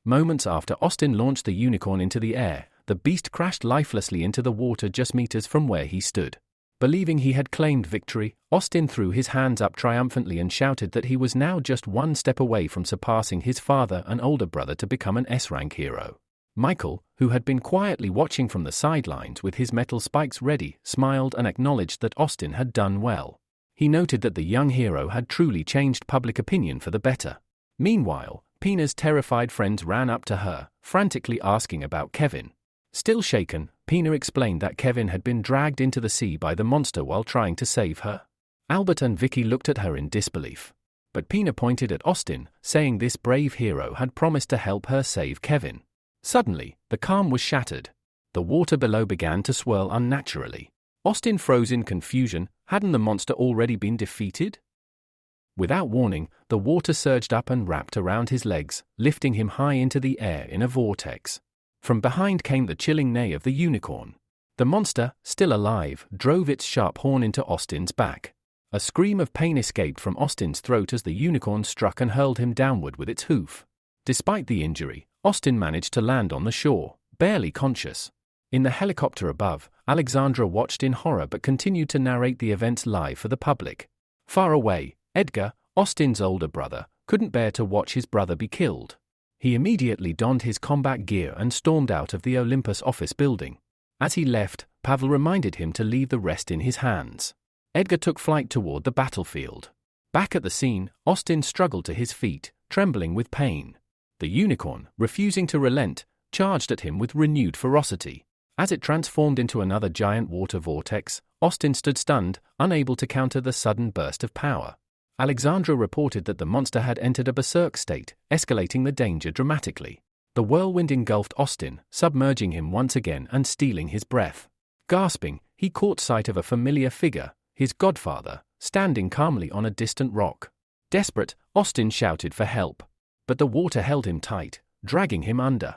Moments after Austin launched the unicorn into the air, the beast crashed lifelessly into the water just meters from where he stood. Believing he had claimed victory, Austin threw his hands up triumphantly and shouted that he was now just one step away from surpassing his father and older brother to become an S-rank hero. Michael, who had been quietly watching from the sidelines with his metal spikes ready, smiled and acknowledged that Austin had done well. He noted that the young hero had truly changed public opinion for the better. Meanwhile, Pina's terrified friends ran up to her, frantically asking about Kevin. Still shaken, Pina explained that Kevin had been dragged into the sea by the monster while trying to save her. Albert and Vicky looked at her in disbelief. But Pina pointed at Austin, saying this brave hero had promised to help her save Kevin. Suddenly, the calm was shattered. The water below began to swirl unnaturally. Austin froze in confusion. Hadn't the monster already been defeated? Without warning, the water surged up and wrapped around his legs, lifting him high into the air in a vortex. From behind came the chilling neigh of the unicorn. The monster, still alive, drove its sharp horn into Austin's back. A scream of pain escaped from Austin's throat as the unicorn struck and hurled him downward with its hoof. Despite the injury, Austin managed to land on the shore, barely conscious. In the helicopter above, Alexandra watched in horror but continued to narrate the events live for the public. Far away, Edgar, Austin's older brother, couldn't bear to watch his brother be killed. He immediately donned his combat gear and stormed out of the Olympus office building. As he left, Pavel reminded him to leave the rest in his hands. Edgar took flight toward the battlefield. Back at the scene, Austin struggled to his feet, trembling with pain. The unicorn, refusing to relent, charged at him with renewed ferocity. As it transformed into another giant water vortex, Austin stood stunned, unable to counter the sudden burst of power. Alexandra reported that the monster had entered a berserk state, escalating the danger dramatically. The whirlwind engulfed Austin, submerging him once again and stealing his breath. Gasping, he caught sight of a familiar figure, his godfather, standing calmly on a distant rock. Desperate, Austin shouted for help. But the water held him tight, dragging him under.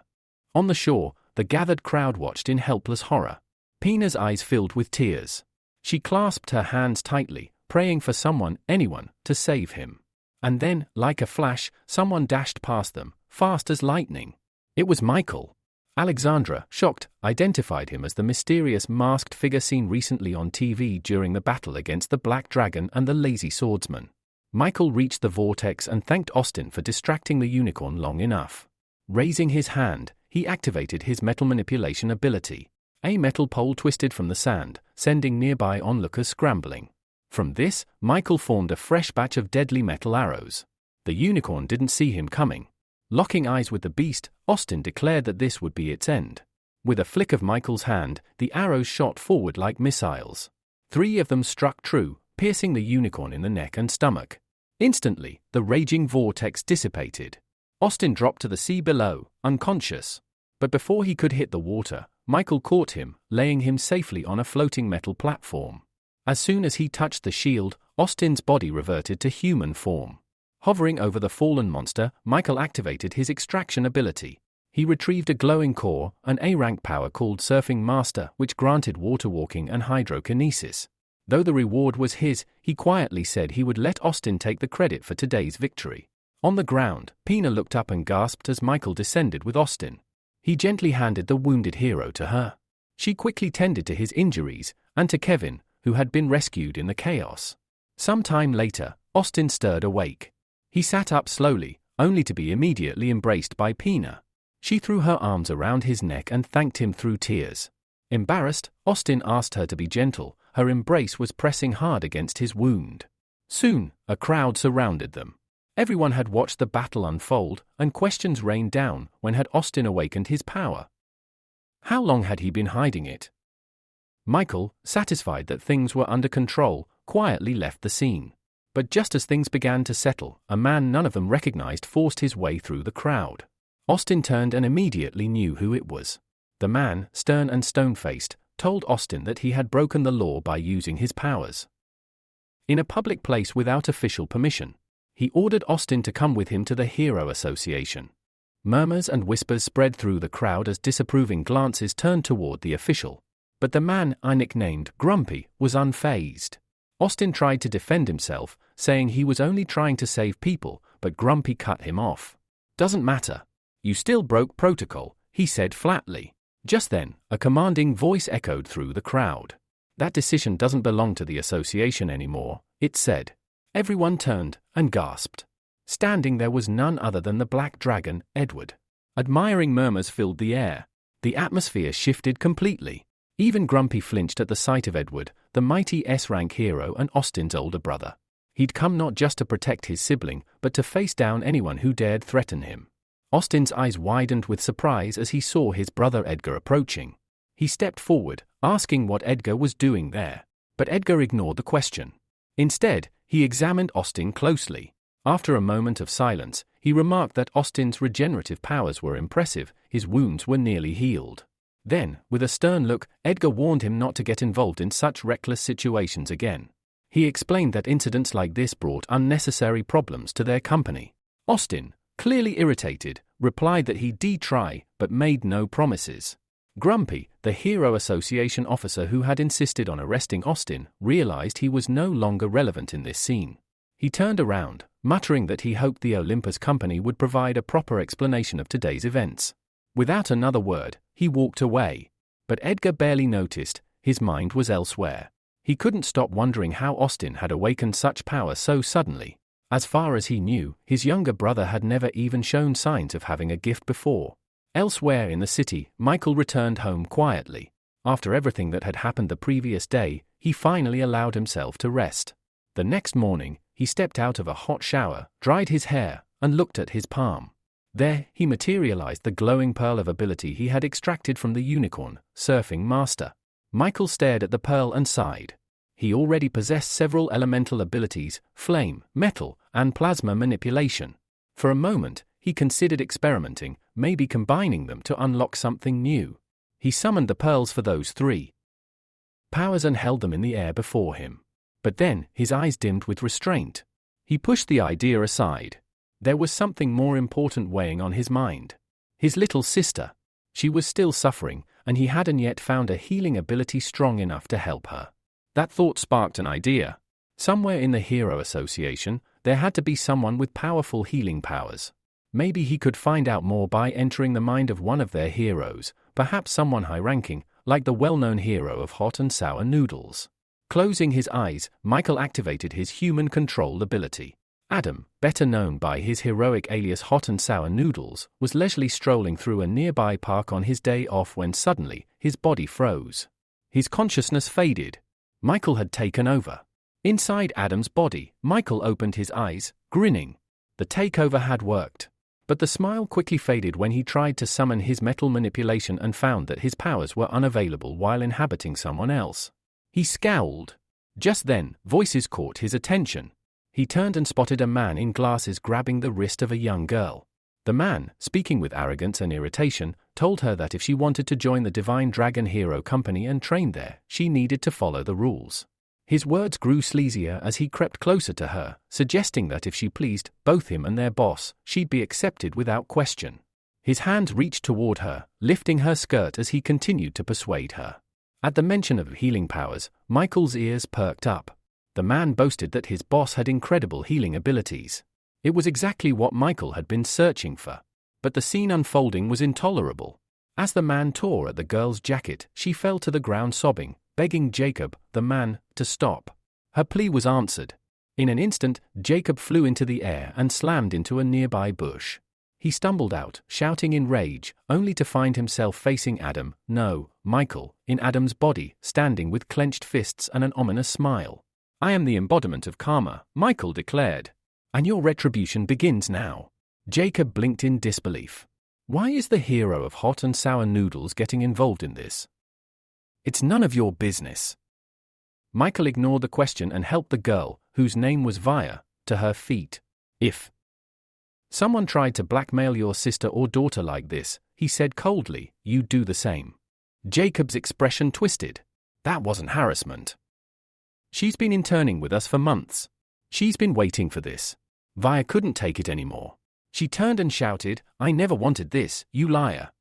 On the shore, the gathered crowd watched in helpless horror. Pina's eyes filled with tears. She clasped her hands tightly, praying for someone, anyone, to save him. And then, like a flash, someone dashed past them, fast as lightning. It was Michael. Alexandra, shocked, identified him as the mysterious masked figure seen recently on TV during the battle against the Black Dragon and the Lazy Swordsman. Michael reached the vortex and thanked Austin for distracting the unicorn long enough. Raising his hand, he activated his metal manipulation ability. A metal pole twisted from the sand, sending nearby onlookers scrambling. From this, Michael formed a fresh batch of deadly metal arrows. The unicorn didn't see him coming. Locking eyes with the beast, Austin declared that this would be its end. With a flick of Michael's hand, the arrows shot forward like missiles. 3 of them struck true, piercing the unicorn in the neck and stomach. Instantly, the raging vortex dissipated. Austin dropped to the sea below, unconscious. But before he could hit the water, Michael caught him, laying him safely on a floating metal platform. As soon as he touched the shield, Austin's body reverted to human form. Hovering over the fallen monster, Michael activated his extraction ability. He retrieved a glowing core, an A-rank power called Surfing Master, which granted water walking and hydrokinesis. Though the reward was his, he quietly said he would let Austin take the credit for today's victory. On the ground, Pina looked up and gasped as Michael descended with Austin. He gently handed the wounded hero to her. She quickly tended to his injuries, and to Kevin, who had been rescued in the chaos. Some time later, Austin stirred awake. He sat up slowly, only to be immediately embraced by Pina. She threw her arms around his neck and thanked him through tears. Embarrassed, Austin asked her to be gentle. Her embrace was pressing hard against his wound. Soon, a crowd surrounded them. Everyone had watched the battle unfold, and questions rained down. When had Austin awakened his power? How long had he been hiding it? Michael, satisfied that things were under control, quietly left the scene. But just as things began to settle, a man none of them recognized forced his way through the crowd. Austin turned and immediately knew who it was. The man, stern and stone-faced, told Austin that he had broken the law by using his powers. In a public place without official permission, he ordered Austin to come with him to the Hero Association. Murmurs and whispers spread through the crowd as disapproving glances turned toward the official. But the man, I nicknamed Grumpy, was unfazed. Austin tried to defend himself, saying he was only trying to save people, but Grumpy cut him off. Doesn't matter. You still broke protocol, he said flatly. Just then, a commanding voice echoed through the crowd. That decision doesn't belong to the association anymore, it said. Everyone turned and gasped. Standing there was none other than the Black Dragon, Edward. Admiring murmurs filled the air. The atmosphere shifted completely. Even Grumpy flinched at the sight of Edward, the mighty S-rank hero and Austin's older brother. He'd come not just to protect his sibling, but to face down anyone who dared threaten him. Austin's eyes widened with surprise as he saw his brother Edgar approaching. He stepped forward, asking what Edgar was doing there. But Edgar ignored the question. Instead, he examined Austin closely. After a moment of silence, he remarked that Austin's regenerative powers were impressive, his wounds were nearly healed. Then, with a stern look, Edgar warned him not to get involved in such reckless situations again. He explained that incidents like this brought unnecessary problems to their company. Austin, clearly irritated, replied that he'd try, but made no promises. Grumpy, the Hero Association officer who had insisted on arresting Austin, realized he was no longer relevant in this scene. He turned around, muttering that he hoped the Olympus company would provide a proper explanation of today's events. Without another word, he walked away. But Edgar barely noticed, his mind was elsewhere. He couldn't stop wondering how Austin had awakened such power so suddenly. As far as he knew, his younger brother had never even shown signs of having a gift before. Elsewhere in the city, Michael returned home quietly. After everything that had happened the previous day, he finally allowed himself to rest. The next morning, he stepped out of a hot shower, dried his hair, and looked at his palm. There, he materialized the glowing pearl of ability he had extracted from the unicorn, Surfing Master. Michael stared at the pearl and sighed. He already possessed several elemental abilities, flame, metal, and plasma manipulation. For a moment, he considered experimenting, maybe combining them to unlock something new. He summoned the pearls for those three powers and held them in the air before him. But then, his eyes dimmed with restraint. He pushed the idea aside. There was something more important weighing on his mind. His little sister. She was still suffering, and he hadn't yet found a healing ability strong enough to help her. That thought sparked an idea. Somewhere in the Hero Association, there had to be someone with powerful healing powers. Maybe he could find out more by entering the mind of one of their heroes, perhaps someone high-ranking, like the well-known hero of hot and sour noodles. Closing his eyes, Michael activated his human control ability. Adam, better known by his heroic alias Hot and Sour Noodles, was leisurely strolling through a nearby park on his day off when suddenly, his body froze. His consciousness faded. Michael had taken over. Inside Adam's body, Michael opened his eyes, grinning. The takeover had worked. But the smile quickly faded when he tried to summon his metal manipulation and found that his powers were unavailable while inhabiting someone else. He scowled. Just then, voices caught his attention. He turned and spotted a man in glasses grabbing the wrist of a young girl. The man, speaking with arrogance and irritation, told her that if she wanted to join the Divine Dragon Hero Company and train there, she needed to follow the rules. His words grew sleazier as he crept closer to her, suggesting that if she pleased both him and their boss, she'd be accepted without question. His hand reached toward her, lifting her skirt as he continued to persuade her. At the mention of healing powers, Michael's ears perked up. The man boasted that his boss had incredible healing abilities. It was exactly what Michael had been searching for. But the scene unfolding was intolerable. As the man tore at the girl's jacket, she fell to the ground sobbing, begging Jacob, the man, to stop. Her plea was answered. In an instant, Jacob flew into the air and slammed into a nearby bush. He stumbled out, shouting in rage, only to find himself facing Michael, in Adam's body, standing with clenched fists and an ominous smile. "I am the embodiment of karma," Michael declared. "And your retribution begins now." Jacob blinked in disbelief. Why is the hero of Hot and Sour Noodles getting involved in this? It's none of your business. Michael ignored the question and helped the girl, whose name was Via, to her feet. "If someone tried to blackmail your sister or daughter like this," he said coldly, "you'd do the same." Jacob's expression twisted. That wasn't harassment. She's been interning with us for months. She's been waiting for this. Via couldn't take it anymore. She turned and shouted, "I never wanted this, you liar."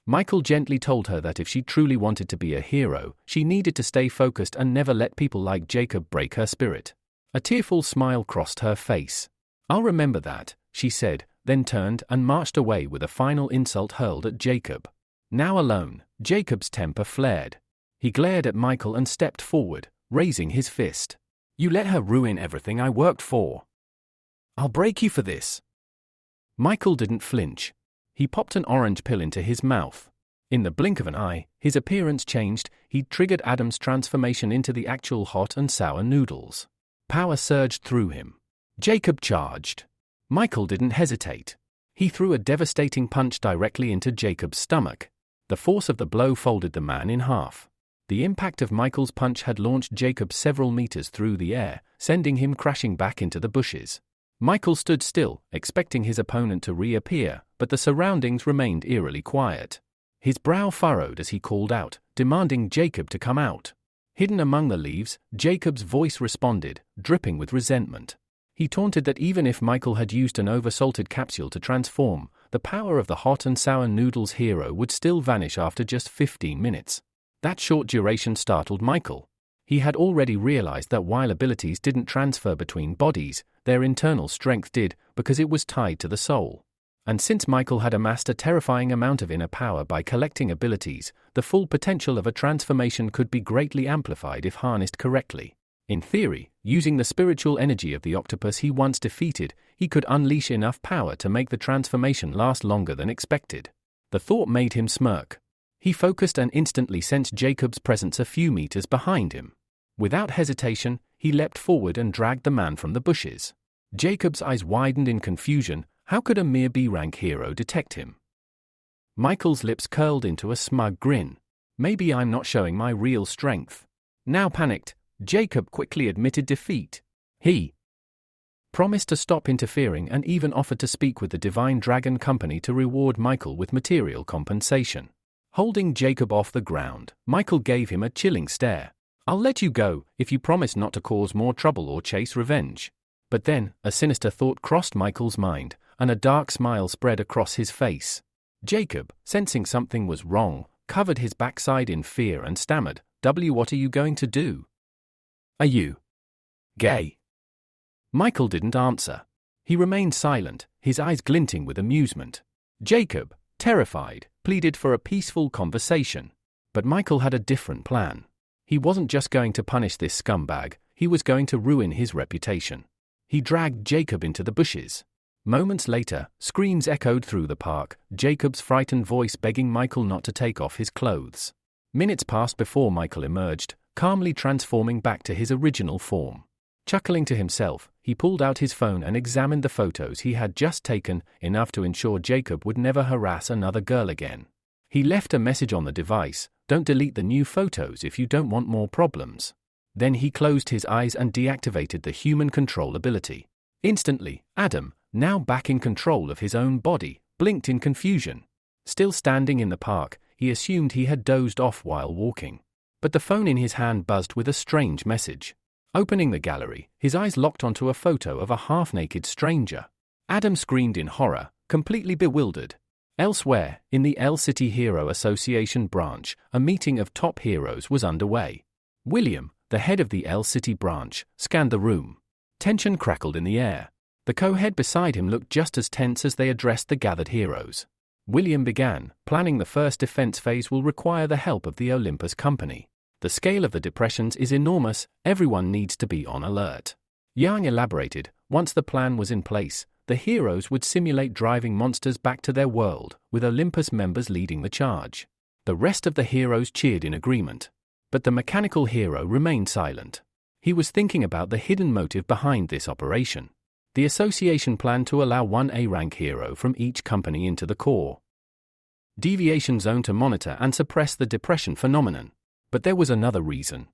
Michael gently told her that if she truly wanted to be a hero, she needed to stay focused and never let people like Jacob break her spirit. A tearful smile crossed her face. "I'll remember that," she said, then turned and marched away with a final insult hurled at Jacob. Now alone, Jacob's temper flared. He glared at Michael and stepped forward, raising his fist. "You let her ruin everything I worked for. I'll break you for this." Michael didn't flinch. He popped an orange pill into his mouth. In the blink of an eye, his appearance changed. He'd triggered Adam's transformation into the actual hot and sour noodles. Power surged through him. Jacob charged. Michael didn't hesitate. He threw a devastating punch directly into Jacob's stomach. The force of the blow folded the man in half. The impact of Michael's punch had launched Jacob several meters through the air, sending him crashing back into the bushes. Michael stood still, expecting his opponent to reappear, but the surroundings remained eerily quiet. His brow furrowed as he called out, demanding Jacob to come out. Hidden among the leaves, Jacob's voice responded, dripping with resentment. He taunted that even if Michael had used an oversalted capsule to transform, the power of the hot and sour noodles hero would still vanish after just 15 minutes. That short duration startled Michael. He had already realized that while abilities didn't transfer between bodies, their internal strength did, because it was tied to the soul. And since Michael had amassed a terrifying amount of inner power by collecting abilities, the full potential of a transformation could be greatly amplified if harnessed correctly. In theory, using the spiritual energy of the octopus he once defeated, he could unleash enough power to make the transformation last longer than expected. The thought made him smirk. He focused and instantly sensed Jacob's presence a few meters behind him. Without hesitation, he leapt forward and dragged the man from the bushes. Jacob's eyes widened in confusion. How could a mere B-rank hero detect him? Michael's lips curled into a smug grin. Maybe I'm not showing my real strength. Now panicked, Jacob quickly admitted defeat. He promised to stop interfering and even offered to speak with the Divine Dragon Company to reward Michael with material compensation. Holding Jacob off the ground, Michael gave him a chilling stare. "I'll let you go if you promise not to cause more trouble or chase revenge." But then, a sinister thought crossed Michael's mind, and a dark smile spread across his face. Jacob, sensing something was wrong, covered his backside in fear and stammered, What are you going to do? Are you gay?" Michael didn't answer. He remained silent, his eyes glinting with amusement. Jacob, terrified, pleaded for a peaceful conversation. But Michael had a different plan. He wasn't just going to punish this scumbag, he was going to ruin his reputation. He dragged Jacob into the bushes. Moments later, screams echoed through the park, Jacob's frightened voice begging Michael not to take off his clothes. Minutes passed before Michael emerged, calmly transforming back to his original form. Chuckling to himself, he pulled out his phone and examined the photos he had just taken, enough to ensure Jacob would never harass another girl again. He left a message on the device, "Don't delete the new photos if you don't want more problems." Then he closed his eyes and deactivated the human control ability. Instantly, Adam, now back in control of his own body, blinked in confusion. Still standing in the park, he assumed he had dozed off while walking. But the phone in his hand buzzed with a strange message. Opening the gallery, his eyes locked onto a photo of a half-naked stranger. Adam screamed in horror, completely bewildered. Elsewhere, in the L City Hero Association branch, a meeting of top heroes was underway. William, the head of the L City branch, scanned the room. Tension crackled in the air. The co-head beside him looked just as tense as they addressed the gathered heroes. William began, "Planning the first defense phase will require the help of the Olympus Company. The scale of the depressions is enormous, everyone needs to be on alert." Yang elaborated, once the plan was in place, the heroes would simulate driving monsters back to their world, with Olympus members leading the charge. The rest of the heroes cheered in agreement. But the mechanical hero remained silent. He was thinking about the hidden motive behind this operation. The association planned to allow one A-rank hero from each company into the core deviation zone to monitor and suppress the depression phenomenon. But there was another reason.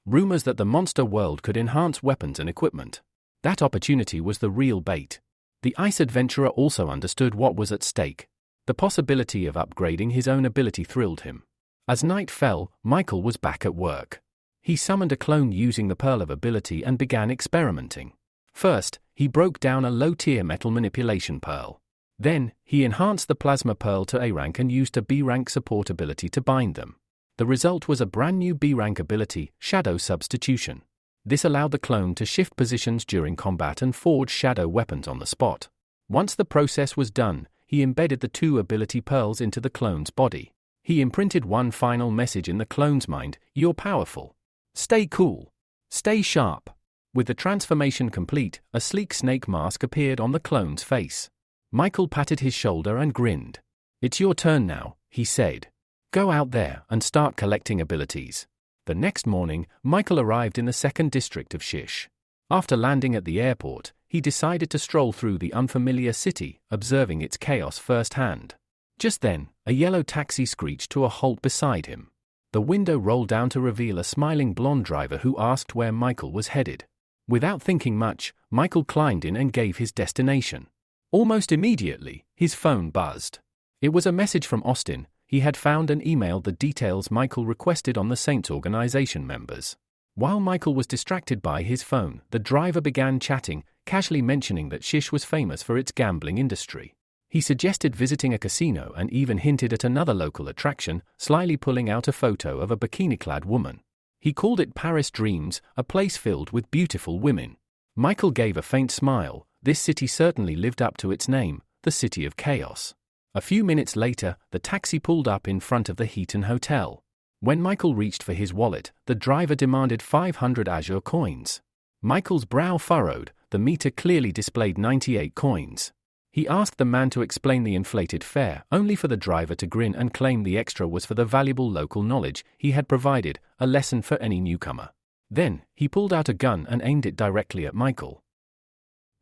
Rumors that the monster world could enhance weapons and equipment. That opportunity was the real bait. The ice adventurer also understood what was at stake. The possibility of upgrading his own ability thrilled him. As night fell, Michael was back at work. He summoned a clone using the Pearl of Ability and began experimenting. First, he broke down a low-tier metal manipulation pearl. Then, he enhanced the plasma pearl to A-rank and used a B-rank support ability to bind them. The result was a brand new B-rank ability, Shadow Substitution. This allowed the clone to shift positions during combat and forge shadow weapons on the spot. Once the process was done, he embedded the 2 ability pearls into the clone's body. He imprinted one final message in the clone's mind: "You're powerful. Stay cool. Stay sharp." With the transformation complete, a sleek snake mask appeared on the clone's face. Michael patted his shoulder and grinned. "It's your turn now," he said. "Go out there and start collecting abilities." The next morning, Michael arrived in the 2nd district of Shish. After landing at the airport, he decided to stroll through the unfamiliar city, observing its chaos firsthand. Just then, a yellow taxi screeched to a halt beside him. The window rolled down to reveal a smiling blonde driver who asked where Michael was headed. Without thinking much, Michael climbed in and gave his destination. Almost immediately, his phone buzzed. It was a message from Austin. He had found and emailed the details Michael requested on the Saints organization members. While Michael was distracted by his phone, the driver began chatting, casually mentioning that Shish was famous for its gambling industry. He suggested visiting a casino and even hinted at another local attraction, slyly pulling out a photo of a bikini-clad woman. He called it Paris Dreams, a place filled with beautiful women. Michael gave a faint smile. This city certainly lived up to its name, the City of Chaos. A few minutes later, the taxi pulled up in front of the Heaton Hotel. When Michael reached for his wallet, the driver demanded 500 Azure coins. Michael's brow furrowed. The meter clearly displayed 98 coins. He asked the man to explain the inflated fare, only for the driver to grin and claim the extra was for the valuable local knowledge he had provided, a lesson for any newcomer. Then, he pulled out a gun and aimed it directly at Michael,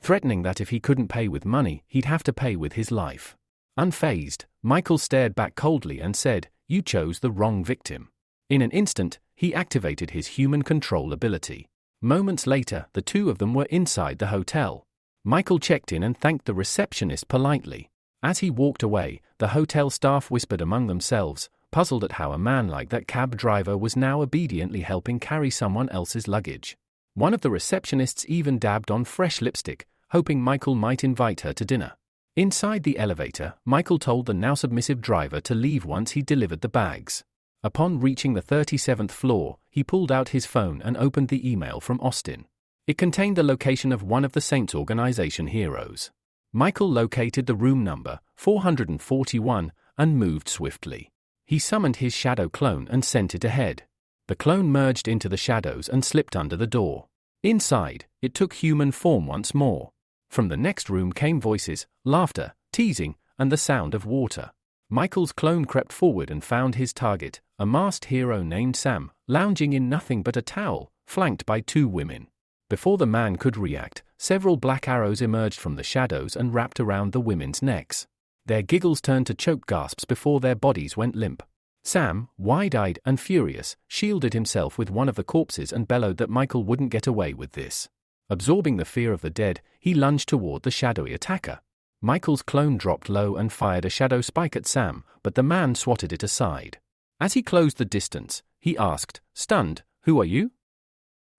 threatening that if he couldn't pay with money, he'd have to pay with his life. Unfazed, Michael stared back coldly and said, "You chose the wrong victim." In an instant, he activated his human control ability. Moments later, the 2 of them were inside the hotel. Michael checked in and thanked the receptionist politely. As he walked away, the hotel staff whispered among themselves, puzzled at how a man like that cab driver was now obediently helping carry someone else's luggage. One of the receptionists even dabbed on fresh lipstick, hoping Michael might invite her to dinner. Inside the elevator, Michael told the now submissive driver to leave once he delivered the bags. Upon reaching the 37th floor, he pulled out his phone and opened the email from Austin. It contained the location of one of the Saints organization heroes. Michael located the room number, 441, and moved swiftly. He summoned his shadow clone and sent it ahead. The clone merged into the shadows and slipped under the door. Inside, it took human form once more. From the next room came voices, laughter, teasing, and the sound of water. Michael's clone crept forward and found his target, a masked hero named Sam, lounging in nothing but a towel, flanked by 2 women. Before the man could react, several black arrows emerged from the shadows and wrapped around the women's necks. Their giggles turned to choked gasps before their bodies went limp. Sam, wide-eyed and furious, shielded himself with one of the corpses and bellowed that Michael wouldn't get away with this. Absorbing the fear of the dead, he lunged toward the shadowy attacker. Michael's clone dropped low and fired a shadow spike at Sam, but the man swatted it aside. As he closed the distance, he asked, stunned, "Who are you?"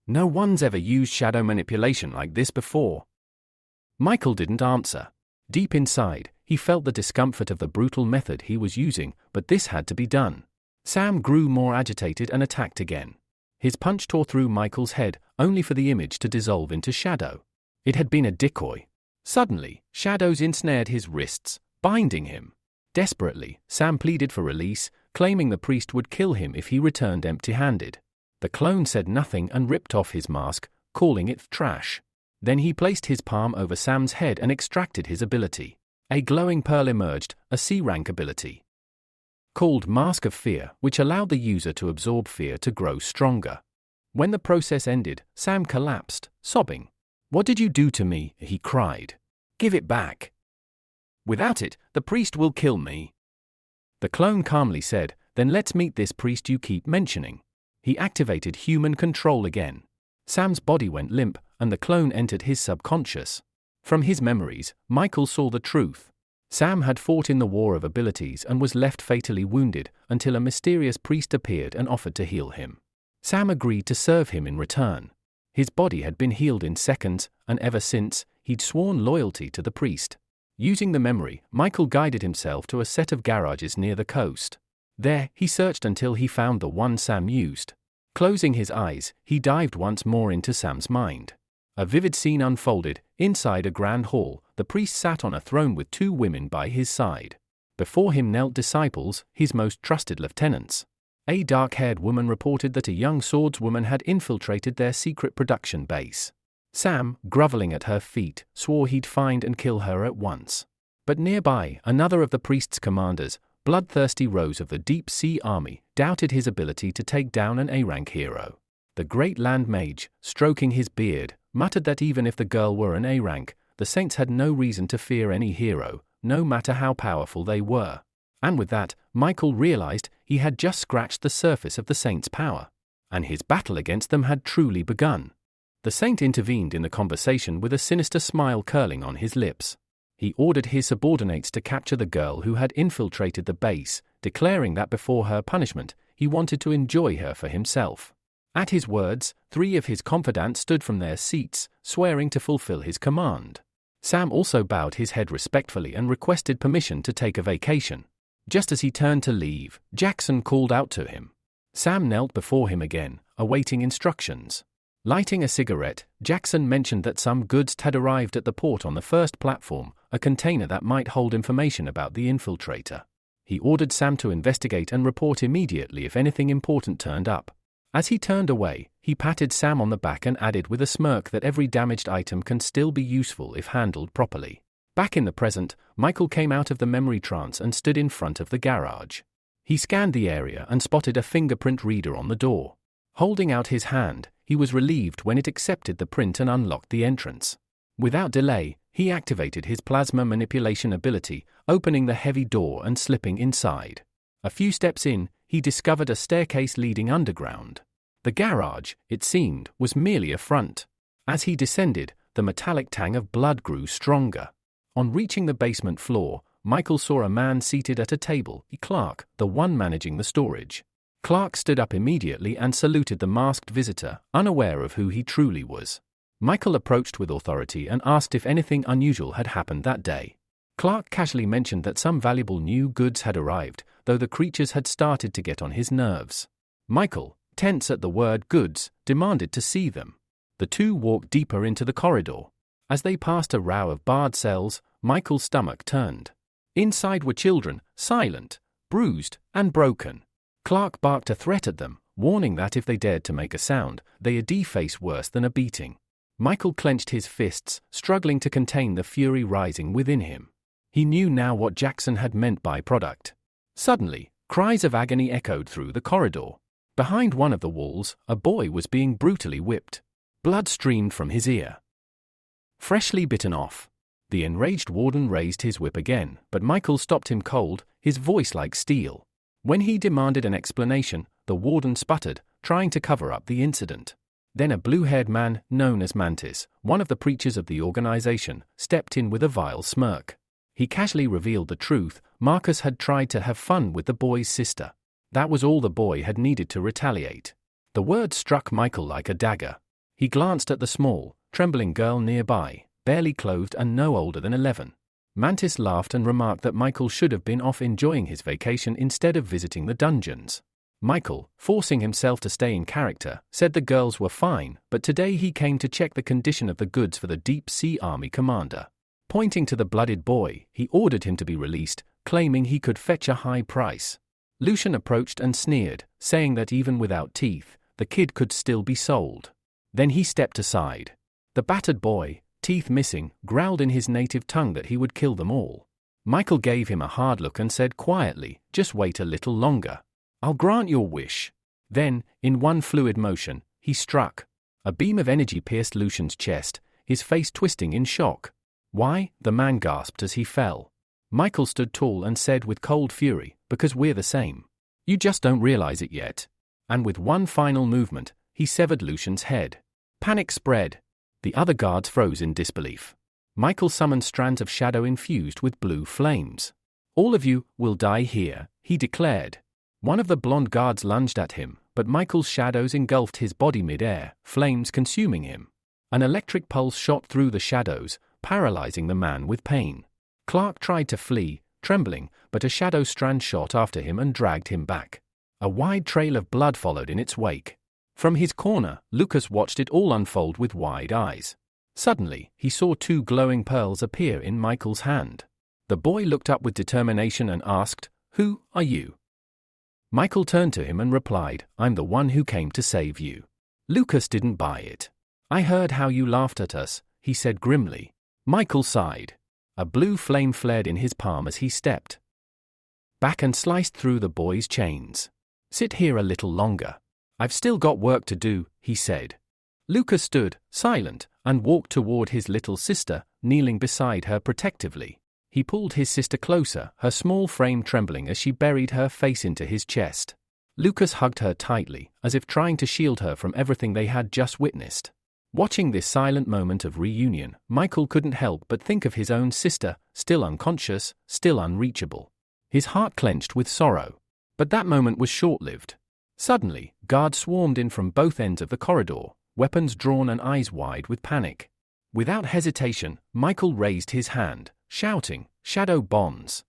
"No one's ever used shadow manipulation like this before." Michael didn't answer. Deep inside, he felt the discomfort of the brutal method he was using, but this had to be done. Sam grew more agitated and attacked again. His punch tore through Michael's head, only for the image to dissolve into shadow. It had been a decoy. Suddenly, shadows ensnared his wrists, binding him. Desperately, Sam pleaded for release, claiming the priest would kill him if he returned empty-handed. The clone said nothing and ripped off his mask, calling it trash. Then he placed his palm over Sam's head and extracted his ability. A glowing pearl emerged, a C-rank ability, called Mask of Fear, which allowed the user to absorb fear to grow stronger. When the process ended, Sam collapsed, sobbing. "What did you do to me?" he cried. "Give it back. Without it, the priest will kill me." The clone calmly said, "Then let's meet this priest you keep mentioning." He activated human control again. Sam's body went limp, and the clone entered his subconscious. From his memories, Michael saw the truth. Sam had fought in the war of abilities and was left fatally wounded until a mysterious priest appeared and offered to heal him. Sam agreed to serve him in return. His body had been healed in seconds, and ever since, he'd sworn loyalty to the priest. Using the memory, Michael guided himself to a set of garages near the coast. There, he searched until he found the one Sam used. Closing his eyes, he dived once more into Sam's mind. A vivid scene unfolded. Inside a grand hall, the priest sat on a throne with 2 women by his side. Before him knelt disciples, his most trusted lieutenants. A dark-haired woman reported that a young swordswoman had infiltrated their secret production base. Sam, groveling at her feet, swore he'd find and kill her at once. But nearby, another of the priest's commanders, bloodthirsty Rose of the Deep Sea Army, doubted his ability to take down an A-rank hero. The great land mage, stroking his beard, muttered that even if the girl were an A-rank, the saints had no reason to fear any hero, no matter how powerful they were. And with that, Michael realized he had just scratched the surface of the saints' power, and his battle against them had truly begun. The saint intervened in the conversation with a sinister smile curling on his lips. He ordered his subordinates to capture the girl who had infiltrated the base, declaring that before her punishment, he wanted to enjoy her for himself. At his words, 3 of his confidants stood from their seats, swearing to fulfill his command. Sam also bowed his head respectfully and requested permission to take a vacation. Just as he turned to leave, Jackson called out to him. Sam knelt before him again, awaiting instructions. Lighting a cigarette, Jackson mentioned that some goods had arrived at the port on the first platform, a container that might hold information about the infiltrator. He ordered Sam to investigate and report immediately if anything important turned up. As he turned away, he patted Sam on the back and added with a smirk that every damaged item can still be useful if handled properly. Back in the present, Michael came out of the memory trance and stood in front of the garage. He scanned the area and spotted a fingerprint reader on the door. Holding out his hand, he was relieved when it accepted the print and unlocked the entrance. Without delay, he activated his plasma manipulation ability, opening the heavy door and slipping inside. A few steps in, he discovered a staircase leading underground. The garage, it seemed, was merely a front. As he descended, the metallic tang of blood grew stronger. On reaching the basement floor, Michael saw a man seated at a table, Clark, the one managing the storage. Clark stood up immediately and saluted the masked visitor, unaware of who he truly was. Michael approached with authority and asked if anything unusual had happened that day. Clark casually mentioned that some valuable new goods had arrived, though the creatures had started to get on his nerves. Michael, tense at the word goods, demanded to see them. The 2 walked deeper into the corridor. As they passed a row of barred cells, Michael's stomach turned. Inside were children, silent, bruised, and broken. Clark barked a threat at them, warning that if they dared to make a sound, they'd face worse than a beating. Michael clenched his fists, struggling to contain the fury rising within him. He knew now what Jackson had meant by product. Suddenly, cries of agony echoed through the corridor. Behind one of the walls, a boy was being brutally whipped. Blood streamed from his ear. Freshly bitten off. The enraged warden raised his whip again, but Michael stopped him cold, his voice like steel. When he demanded an explanation, the warden sputtered, trying to cover up the incident. Then a blue-haired man, known as Mantis, one of the preachers of the organization, stepped in with a vile smirk. He casually revealed the truth. Marcus had tried to have fun with the boy's sister. That was all the boy had needed to retaliate. The word struck Michael like a dagger. He glanced at the small, trembling girl nearby, barely clothed and no older than 11. Mantis laughed and remarked that Michael should have been off enjoying his vacation instead of visiting the dungeons. Michael, forcing himself to stay in character, said the girls were fine, but today he came to check the condition of the goods for the Deep Sea Army commander. Pointing to the blooded boy, he ordered him to be released, claiming he could fetch a high price. Lucian approached and sneered, saying that even without teeth, the kid could still be sold. Then he stepped aside. The battered boy, teeth missing, growled in his native tongue that he would kill them all. Michael gave him a hard look and said quietly, "Just wait a little longer. I'll grant your wish." Then, in one fluid motion, he struck. A beam of energy pierced Lucian's chest, his face twisting in shock. "Why?" the man gasped as he fell. Michael stood tall and said with cold fury, "Because we're the same. You just don't realize it yet." And with one final movement, he severed Lucian's head. Panic spread. The other guards froze in disbelief. Michael summoned strands of shadow infused with blue flames. "All of you will die here," he declared. One of the blonde guards lunged at him, but Michael's shadows engulfed his body mid-air, flames consuming him. An electric pulse shot through the shadows, paralyzing the man with pain. Clark tried to flee, trembling, but a shadow strand shot after him and dragged him back. A wide trail of blood followed in its wake. From his corner, Lucas watched it all unfold with wide eyes. Suddenly, he saw two glowing pearls appear in Michael's hand. The boy looked up with determination and asked, "Who are you?" Michael turned to him and replied, "I'm the one who came to save you." Lucas didn't buy it. "I heard how you laughed at us," he said grimly. Michael sighed. A blue flame flared in his palm as he stepped back and sliced through the boy's chains. "Sit here a little longer. I've still got work to do," he said. Lucas stood, silent, and walked toward his little sister, kneeling beside her protectively. He pulled his sister closer, her small frame trembling as she buried her face into his chest. Lucas hugged her tightly, as if trying to shield her from everything they had just witnessed. Watching this silent moment of reunion, Michael couldn't help but think of his own sister, still unconscious, still unreachable. His heart clenched with sorrow. But that moment was short-lived. Suddenly, guards swarmed in from both ends of the corridor, weapons drawn and eyes wide with panic. Without hesitation, Michael raised his hand, shouting, "Shadow bonds!"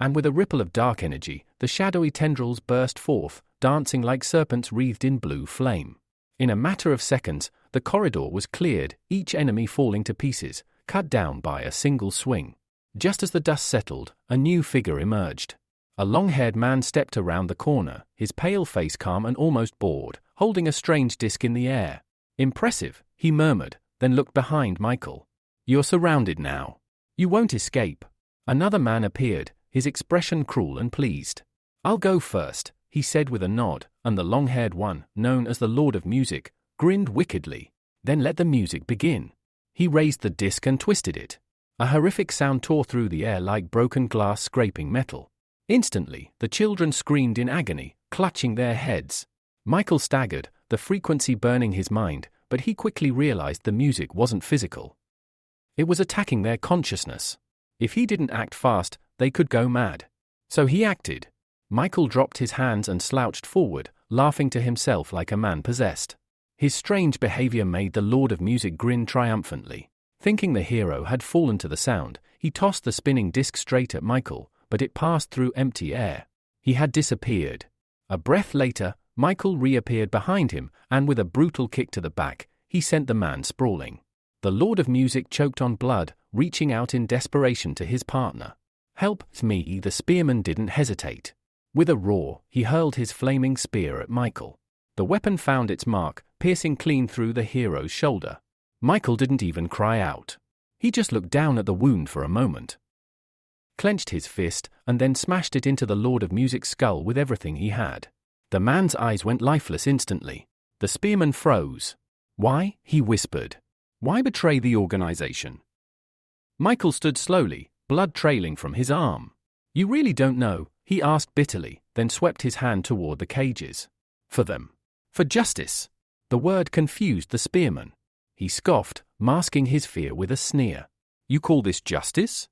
And with a ripple of dark energy, the shadowy tendrils burst forth, dancing like serpents wreathed in blue flame. In a matter of seconds, the corridor was cleared, each enemy falling to pieces, cut down by a single swing. Just as the dust settled, a new figure emerged. A long-haired man stepped around the corner, his pale face calm and almost bored, holding a strange disc in the air. "Impressive," he murmured, then looked behind Michael. "You're surrounded now. You won't escape." Another man appeared, his expression cruel and pleased. "I'll go first," he said with a nod, and the long-haired one, known as the Lord of Music, grinned wickedly. "Then let the music begin." He raised the disc and twisted it. A horrific sound tore through the air like broken glass scraping metal. Instantly, the children screamed in agony, clutching their heads. Michael staggered, the frequency burning his mind, but he quickly realized the music wasn't physical. It was attacking their consciousness. If he didn't act fast, they could go mad. So he acted. Michael dropped his hands and slouched forward, laughing to himself like a man possessed. His strange behavior made the Lord of Music grin triumphantly. Thinking the hero had fallen to the sound, he tossed the spinning disc straight at Michael, but it passed through empty air. He had disappeared. A breath later, Michael reappeared behind him, and with a brutal kick to the back, he sent the man sprawling. The Lord of Music choked on blood, reaching out in desperation to his partner. "Help me!" The spearman didn't hesitate. With a roar, he hurled his flaming spear at Michael. The weapon found its mark, piercing clean through the hero's shoulder. Michael didn't even cry out. He just looked down at the wound for a moment, clenched his fist, and then smashed it into the Lord of Music's skull with everything he had. The man's eyes went lifeless instantly. The spearman froze. "Why?" he whispered. "Why betray the organization?" Michael stood slowly, blood trailing from his arm. "You really don't know?" he asked bitterly, then swept his hand toward the cages. "For them. For justice." The word confused the spearman. He scoffed, masking his fear with a sneer. "You call this justice?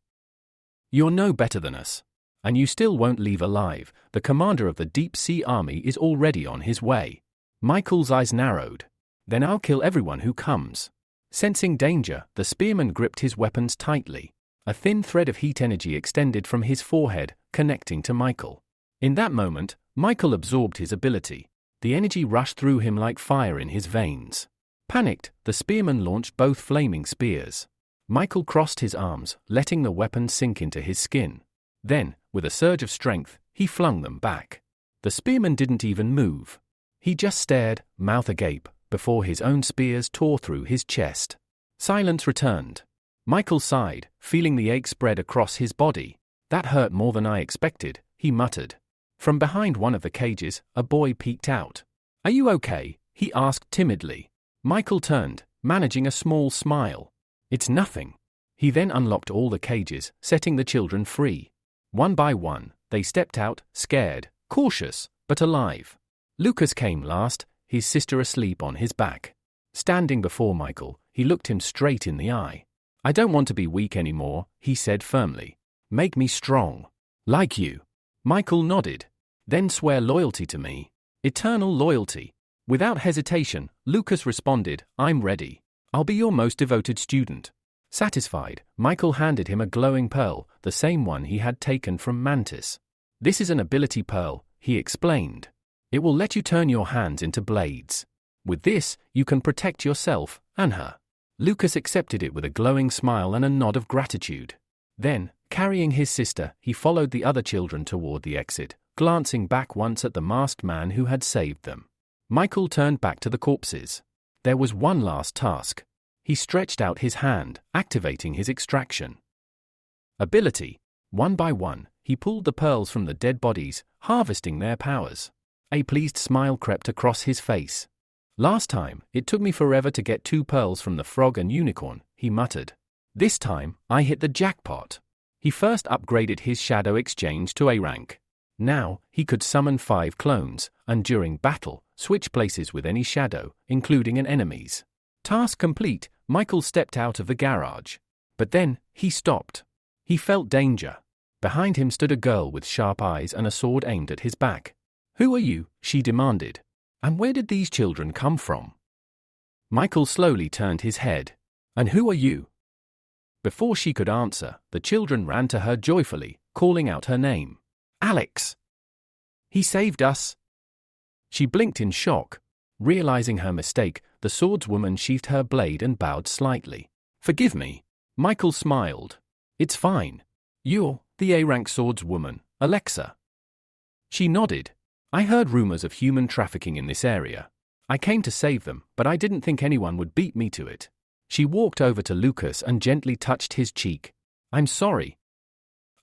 You're no better than us. And you still won't leave alive. The commander of the Deep Sea Army is already on his way." Michael's eyes narrowed. "Then I'll kill everyone who comes." Sensing danger, the spearman gripped his weapons tightly. A thin thread of heat energy extended from his forehead, connecting to Michael. In that moment, Michael absorbed his ability. The energy rushed through him like fire in his veins. Panicked, the spearman launched both flaming spears. Michael crossed his arms, letting the weapon sink into his skin. Then, with a surge of strength, he flung them back. The spearman didn't even move. He just stared, mouth agape, before his own spears tore through his chest. Silence returned. Michael sighed, feeling the ache spread across his body. "That hurt more than I expected," he muttered. From behind one of the cages, a boy peeked out. "Are you okay?" he asked timidly. Michael turned, managing a small smile. "It's nothing." He then unlocked all the cages, setting the children free. One by one, they stepped out, scared, cautious, but alive. Lucas came last, his sister asleep on his back. Standing before Michael, he looked him straight in the eye. "I don't want to be weak anymore," he said firmly. "Make me strong. Like you." Michael nodded. "Then swear loyalty to me. Eternal loyalty." Without hesitation, Lucas responded, "I'm ready. I'll be your most devoted student." Satisfied, Michael handed him a glowing pearl, the same one he had taken from Mantis. "This is an ability pearl," he explained. "It will let you turn your hands into blades. With this, you can protect yourself and her." Lucas accepted it with a glowing smile and a nod of gratitude. Then, carrying his sister, he followed the other children toward the exit, glancing back once at the masked man who had saved them. Michael turned back to the corpses. There was one last task. He stretched out his hand, activating his extraction ability. One by one, he pulled the pearls from the dead bodies, harvesting their powers. A pleased smile crept across his face. Last time, it took me forever to get 2 pearls from the frog and unicorn, he muttered. This time, I hit the jackpot. He first upgraded his shadow exchange to A rank. Now, he could summon 5 clones, and during battle, switch places with any shadow, including an enemy's. Task complete, Michael stepped out of the garage. But then, he stopped. He felt danger. Behind him stood a girl with sharp eyes and a sword aimed at his back. "Who are you?" she demanded. "And where did these children come from?" Michael slowly turned his head. "And who are you?" Before she could answer, the children ran to her joyfully, calling out her name. "Alex! He saved us!" She blinked in shock. Realizing her mistake, the swordswoman sheathed her blade and bowed slightly. "Forgive me." Michael smiled. "It's fine. You're the A-rank swordswoman, Alexa." She nodded. "I heard rumors of human trafficking in this area. I came to save them, but I didn't think anyone would beat me to it." She walked over to Lucas and gently touched his cheek. "I'm sorry.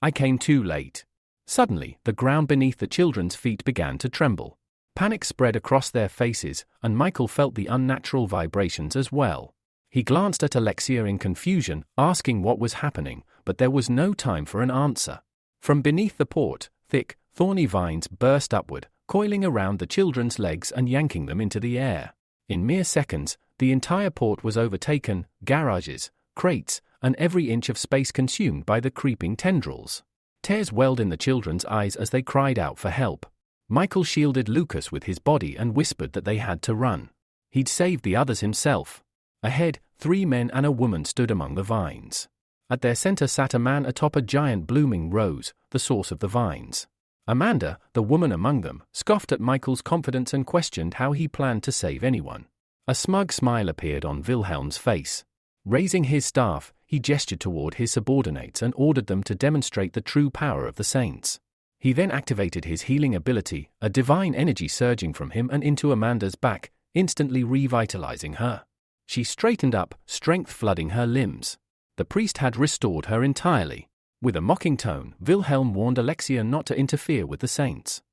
I came too late." Suddenly, the ground beneath the children's feet began to tremble. Panic spread across their faces, and Michael felt the unnatural vibrations as well. He glanced at Alexia in confusion, asking what was happening, but there was no time for an answer. From beneath the port, thick, thorny vines burst upward, coiling around the children's legs and yanking them into the air. In mere seconds, the entire port was overtaken, garages, crates, and every inch of space consumed by the creeping tendrils. Tears welled in the children's eyes as they cried out for help. Michael shielded Lucas with his body and whispered that they had to run. He'd saved the others himself. Ahead, 3 men and a woman stood among the vines. At their center sat a man atop a giant blooming rose, the source of the vines. Amanda, the woman among them, scoffed at Michael's confidence and questioned how he planned to save anyone. A smug smile appeared on Wilhelm's face. Raising his staff, he gestured toward his subordinates and ordered them to demonstrate the true power of the saints. He then activated his healing ability, a divine energy surging from him and into Amanda's back, instantly revitalizing her. She straightened up, strength flooding her limbs. The priest had restored her entirely. With a mocking tone, Wilhelm warned Alexia not to interfere with the saints.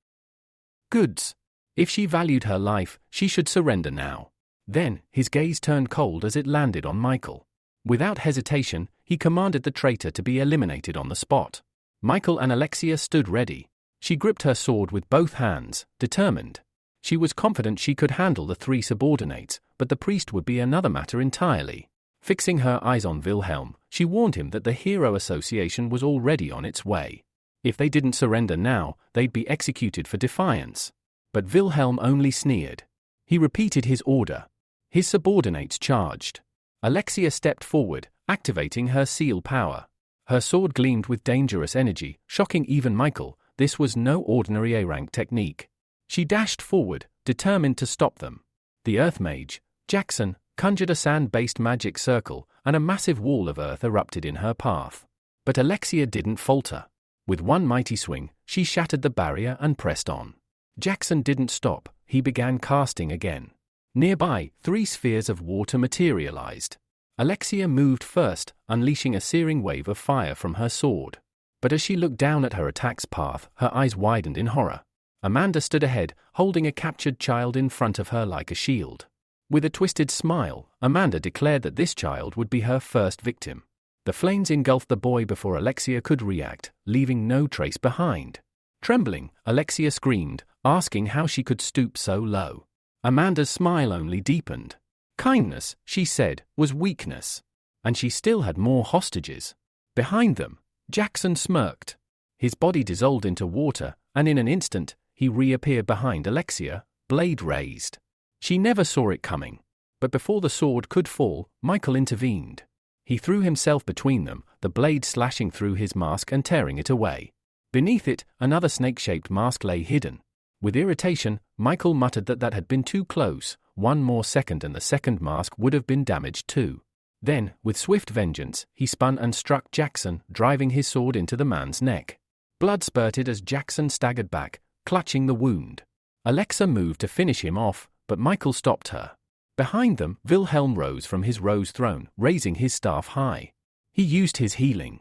Goods. If she valued her life, she should surrender now. Then, his gaze turned cold as it landed on Michael. Without hesitation, he commanded the traitor to be eliminated on the spot. Michael and Alexia stood ready. She gripped her sword with both hands, determined. She was confident she could handle the 3 subordinates, but the priest would be another matter entirely. Fixing her eyes on Wilhelm, she warned him that the Hero Association was already on its way. If they didn't surrender now, they'd be executed for defiance. But Wilhelm only sneered. He repeated his order. His subordinates charged. Alexia stepped forward, activating her seal power. Her sword gleamed with dangerous energy, shocking even Michael. This was no ordinary A-rank technique. She dashed forward, determined to stop them. The Earth Mage, Jackson, conjured a sand-based magic circle, and a massive wall of earth erupted in her path. But Alexia didn't falter. With one mighty swing, she shattered the barrier and pressed on. Jackson didn't stop. He began casting again. Nearby, 3 spheres of water materialized. Alexia moved first, unleashing a searing wave of fire from her sword. But as she looked down at her attack's path, her eyes widened in horror. Amanda stood ahead, holding a captured child in front of her like a shield. With a twisted smile, Amanda declared that this child would be her first victim. The flames engulfed the boy before Alexia could react, leaving no trace behind. Trembling, Alexia screamed, asking how she could stoop so low. Amanda's smile only deepened. Kindness, she said, was weakness. And she still had more hostages. Behind them, Jackson smirked. His body dissolved into water, and in an instant, he reappeared behind Alexia, blade raised. She never saw it coming. But before the sword could fall, Michael intervened. He threw himself between them, the blade slashing through his mask and tearing it away. Beneath it, another snake-shaped mask lay hidden. With irritation, Michael muttered that had been too close. 1 more second and the second mask would have been damaged too. Then, with swift vengeance, he spun and struck Jackson, driving his sword into the man's neck. Blood spurted as Jackson staggered back, clutching the wound. Alexa moved to finish him off, but Michael stopped her. Behind them, Wilhelm rose from his rose throne, raising his staff high. He used his healing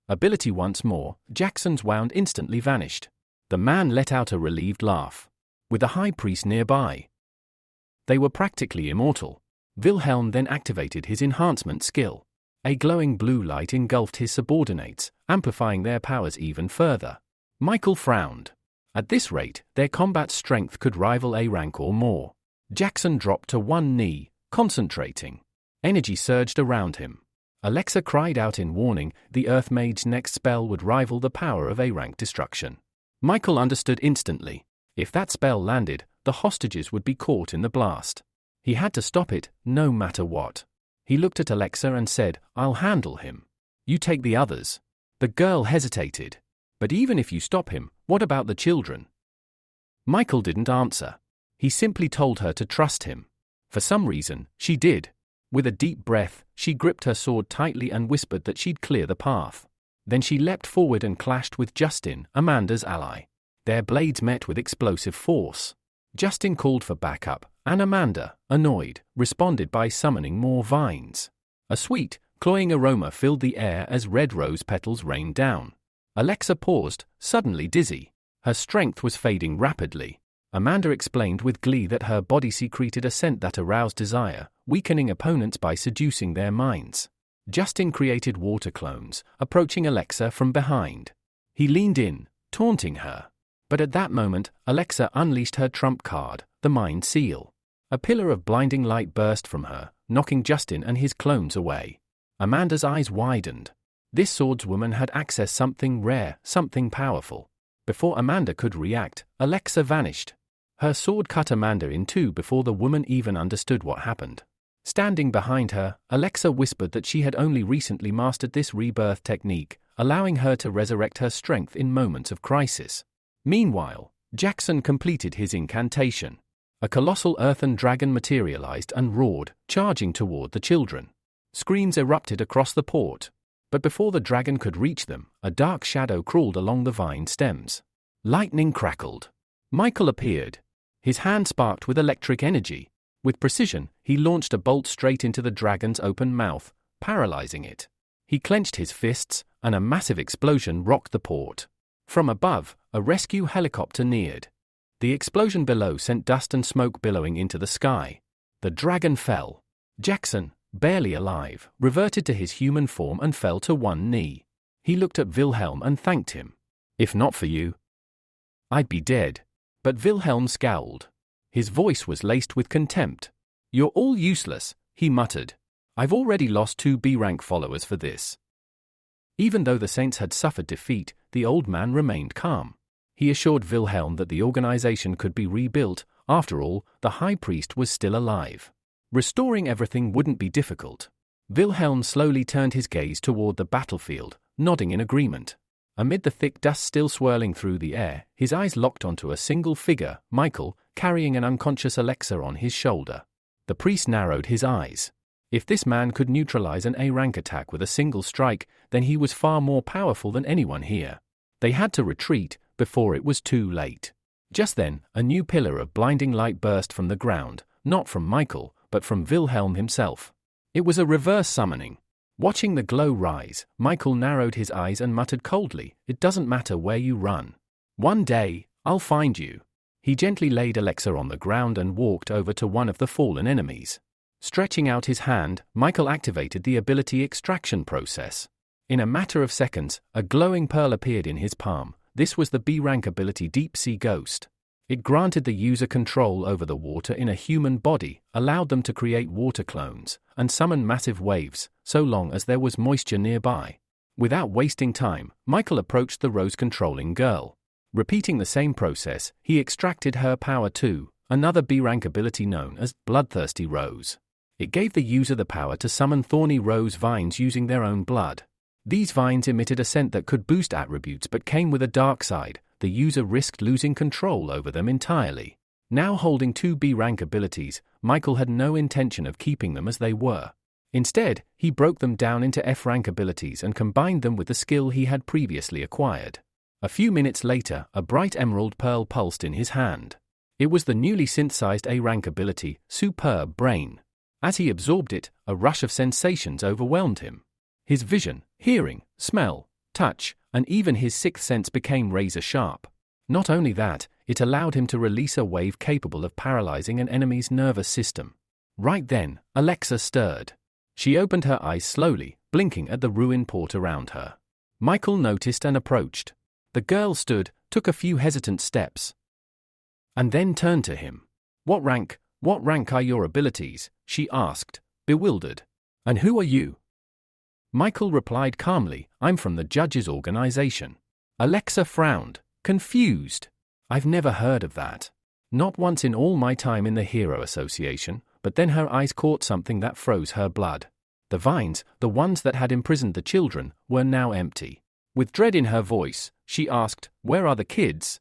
ability once more. Jackson's wound instantly vanished. The man let out a relieved laugh. With the high priest nearby, they were practically immortal. Wilhelm then activated his enhancement skill. A glowing blue light engulfed his subordinates, amplifying their powers even further. Michael frowned. At this rate, their combat strength could rival A rank or more. Jackson dropped to one knee, concentrating. Energy surged around him. Alexa cried out in warning. The Earth Mage's next spell would rival the power of A rank destruction. Michael understood instantly. If that spell landed, the hostages would be caught in the blast. He had to stop it, no matter what. He looked at Alexa and said, "I'll handle him. You take the others." The girl hesitated. "But even if you stop him, what about the children?" Michael didn't answer. He simply told her to trust him. For some reason, she did. With a deep breath, she gripped her sword tightly and whispered that she'd clear the path. Then she leapt forward and clashed with Justin, Amanda's ally. Their blades met with explosive force. Justin called for backup, and Amanda, annoyed, responded by summoning more vines. A sweet, cloying aroma filled the air as red rose petals rained down. Alexa paused, suddenly dizzy. Her strength was fading rapidly. Amanda explained with glee that her body secreted a scent that aroused desire, weakening opponents by seducing their minds. Justin created water clones, approaching Alexa from behind. He leaned in, taunting her. But at that moment, Alexa unleashed her trump card, the Mind Seal. A pillar of blinding light burst from her, knocking Justin and his clones away. Amanda's eyes widened. This swordswoman had accessed something rare, something powerful. Before Amanda could react, Alexa vanished. Her sword cut Amanda in two before the woman even understood what happened. Standing behind her, Alexa whispered that she had only recently mastered this rebirth technique, allowing her to resurrect her strength in moments of crisis. Meanwhile, Jackson completed his incantation. A colossal earthen dragon materialized and roared, charging toward the children. Screams erupted across the port. But before the dragon could reach them, a dark shadow crawled along the vine stems. Lightning crackled. Michael appeared. His hand sparked with electric energy. With precision, he launched a bolt straight into the dragon's open mouth, paralyzing it. He clenched his fists, and a massive explosion rocked the port. From above, a rescue helicopter neared. The explosion below sent dust and smoke billowing into the sky. The dragon fell. Jackson, barely alive, reverted to his human form and fell to one knee. He looked at Wilhelm and thanked him. "If not for you, I'd be dead." But Wilhelm scowled. His voice was laced with contempt. "You're all useless," he muttered. "I've already lost 2 B-rank followers for this." Even though the Saints had suffered defeat, the old man remained calm. He assured Wilhelm that the organization could be rebuilt. After all, the high priest was still alive. Restoring everything wouldn't be difficult. Wilhelm slowly turned his gaze toward the battlefield, nodding in agreement. Amid the thick dust still swirling through the air, his eyes locked onto a single figure, Michael, carrying an unconscious Alexa on his shoulder. The priest narrowed his eyes. If this man could neutralize an A-rank attack with a single strike, then he was far more powerful than anyone here. They had to retreat before it was too late. Just then, a new pillar of blinding light burst from the ground, not from Michael, but from Wilhelm himself. It was a reverse summoning. Watching the glow rise, Michael narrowed his eyes and muttered coldly, "It doesn't matter where you run. One day, I'll find you." He gently laid Alexa on the ground and walked over to one of the fallen enemies. Stretching out his hand, Michael activated the ability extraction process. In a matter of seconds, a glowing pearl appeared in his palm. This was the B-rank ability Deep Sea Ghost. It granted the user control over the water in a human body, allowed them to create water clones, and summon massive waves, so long as there was moisture nearby. Without wasting time, Michael approached the rose-controlling girl. Repeating the same process, he extracted her power too, another B-rank ability known as Bloodthirsty Rose. It gave the user the power to summon thorny rose vines using their own blood. These vines emitted a scent that could boost attributes but came with a dark side. The user risked losing control over them entirely. Now holding 2 B-rank abilities, Michael had no intention of keeping them as they were. Instead, he broke them down into F-rank abilities and combined them with the skill he had previously acquired. A few minutes later, a bright emerald pearl pulsed in his hand. It was the newly synthesized A-rank ability, Superb Brain. As he absorbed it, a rush of sensations overwhelmed him. His vision, hearing, smell, touch, and even his sixth sense became razor sharp. Not only that, it allowed him to release a wave capable of paralyzing an enemy's nervous system. Right then, Alexa stirred. She opened her eyes slowly, blinking at the ruined port around her. Michael noticed and approached. The girl stood, took a few hesitant steps, and then turned to him. What rank are your abilities?" she asked, bewildered. "And who are you?" Michael replied calmly, "I'm from the judges' organization." Alexa frowned, confused. "I've never heard of that. Not once in all my time in the Hero Association," but then her eyes caught something that froze her blood. The vines, the ones that had imprisoned the children, were now empty. With dread in her voice, she asked, "Where are the kids?"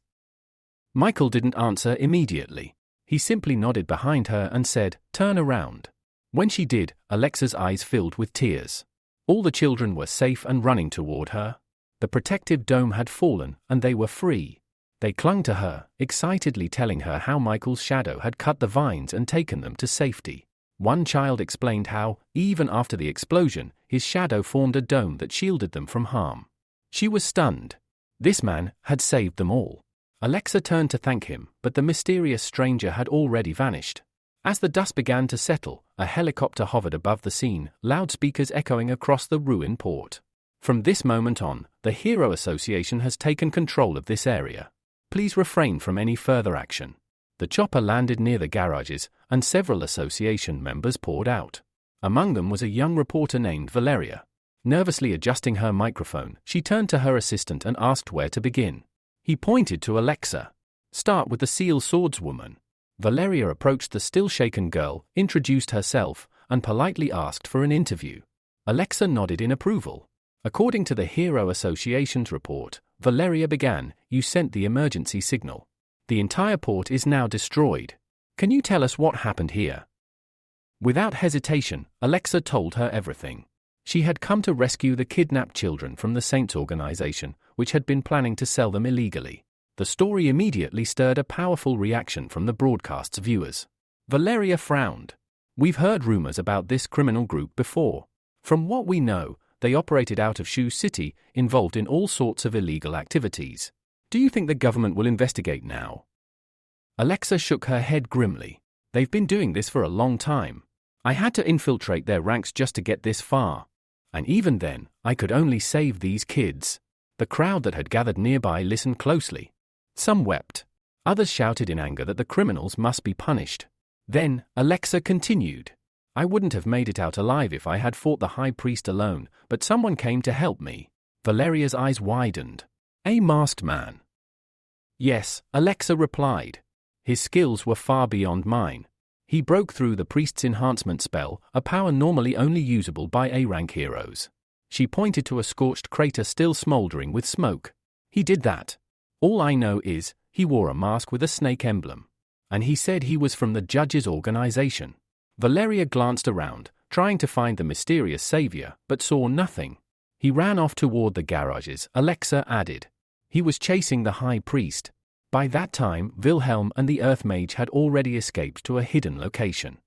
Michael didn't answer immediately. He simply nodded behind her and said, "Turn around." When she did, Alexa's eyes filled with tears. All the children were safe and running toward her. The protective dome had fallen, and they were free. They clung to her, excitedly telling her how Michael's shadow had cut the vines and taken them to safety. One child explained how, even after the explosion, his shadow formed a dome that shielded them from harm. She was stunned. This man had saved them all. Alexa turned to thank him, but the mysterious stranger had already vanished. As the dust began to settle, a helicopter hovered above the scene, loudspeakers echoing across the ruined port. From this moment on, the Hero Association has taken control of this area. Please refrain from any further action. The chopper landed near the garages, and several association members poured out. Among them was a young reporter named Valeria. Nervously adjusting her microphone, she turned to her assistant and asked where to begin. He pointed to Alexa. "Start with the Seal Swordswoman." Valeria approached the still-shaken girl, introduced herself, and politely asked for an interview. Alexa nodded in approval. According to the Hero Association's report, Valeria began, "You sent the emergency signal. The entire port is now destroyed. Can you tell us what happened here?" Without hesitation, Alexa told her everything. She had come to rescue the kidnapped children from the Saints organization, which had been planning to sell them illegally. The story immediately stirred a powerful reaction from the broadcast's viewers. Valeria frowned. "We've heard rumors about this criminal group before. From what we know, they operated out of Shu City, involved in all sorts of illegal activities. Do you think the government will investigate now?" Alexa shook her head grimly. "They've been doing this for a long time. I had to infiltrate their ranks just to get this far. And even then, I could only save these kids." The crowd that had gathered nearby listened closely. Some wept. Others shouted in anger that the criminals must be punished. Then, Alexa continued. "I wouldn't have made it out alive if I had fought the High Priest alone, but someone came to help me." Valeria's eyes widened. "A masked man?" "Yes," Alexa replied. "His skills were far beyond mine. He broke through the priest's enhancement spell, a power normally only usable by A-rank heroes." She pointed to a scorched crater still smoldering with smoke. "He did that. All I know is, he wore a mask with a snake emblem. And he said he was from the judges' organization." Valeria glanced around, trying to find the mysterious savior, but saw nothing. "He ran off toward the garages," Alexa added. "He was chasing the High Priest." By that time, Wilhelm and the Earth Mage had already escaped to a hidden location.